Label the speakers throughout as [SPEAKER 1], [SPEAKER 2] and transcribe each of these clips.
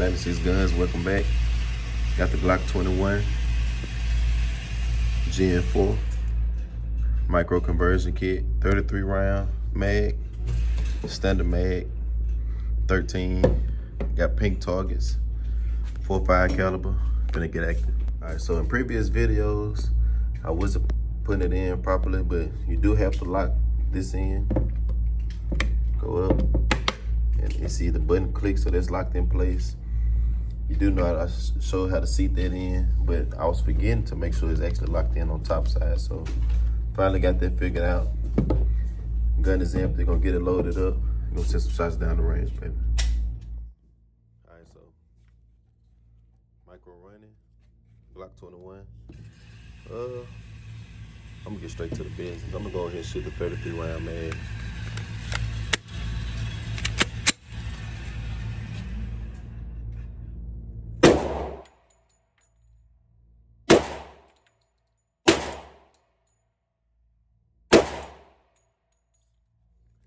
[SPEAKER 1] 96 Guns, welcome back. Got the Glock 21 Gen 4 micro conversion kit, 33 round mag, standard mag, 13. Got pink targets, 4.5 caliber. Gonna get active. All right, so in previous videos, I wasn't putting it in properly, but you do have to lock this in. Go up, and you see the button click, so that's locked in place. You do know I showed how to seat that in, but I was forgetting to make sure it's actually locked in on top side. So finally got that figured out. Gun is empty, gonna get it loaded up. Gonna send some shots down the range, baby. All right, so micro running, Glock 21. I'm gonna get straight to the business. I'm gonna go ahead and shoot the 33 round mag.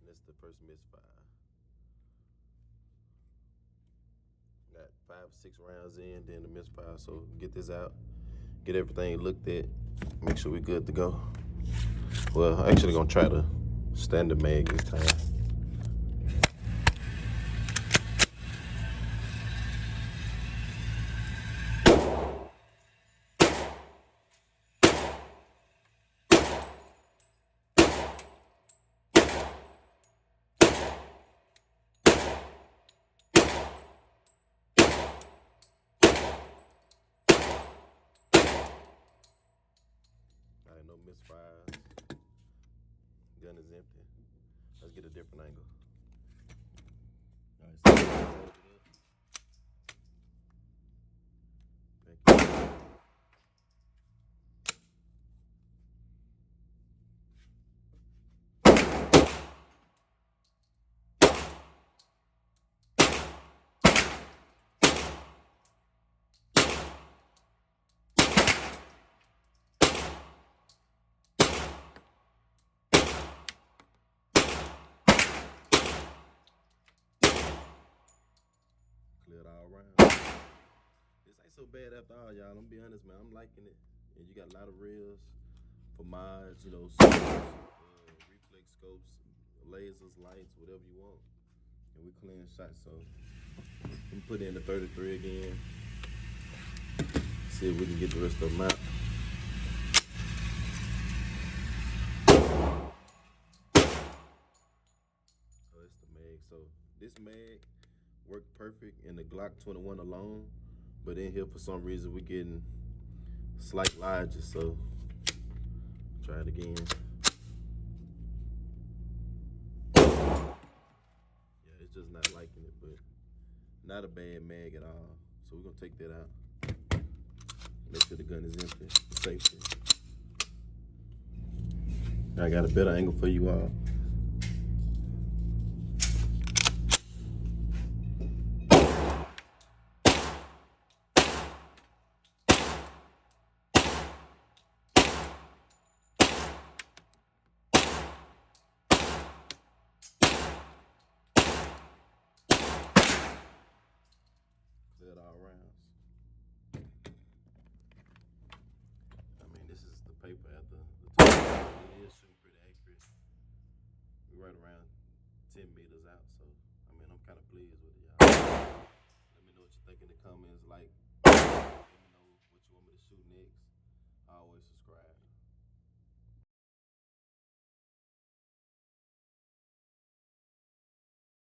[SPEAKER 1] That's the first misfire. Got 5-6 rounds in, then the misfire. So get this out, get everything looked at, make sure we're good to go. Well, I'm actually gonna try the standard mag this time. No misfires. Gun is empty. Let's get a different angle. All right, so hold it up. Back there. Cleared all around. This ain't so bad after all, y'all. I'm gonna be honest, man. I'm liking it. And you got a lot of reels for mods, you know, reflex scopes, lasers, lights, whatever you want. And we clean shots, so we put in the 33 again. See if we can get the rest of them out. So it's the mag. So this mag worked perfect in the Glock 21 alone, but in here for some reason we're getting slight lodges, so try it again. Yeah, it's just not liking it, but not a bad mag at all. So we're gonna take that out. Make sure the gun is empty for safety. I got a better angle for you all. Cleared all rounds. I mean, this is the paper at the top. It is shooting pretty accurate. We're right around 10 meters out, so I mean, I'm kind of pleased with it.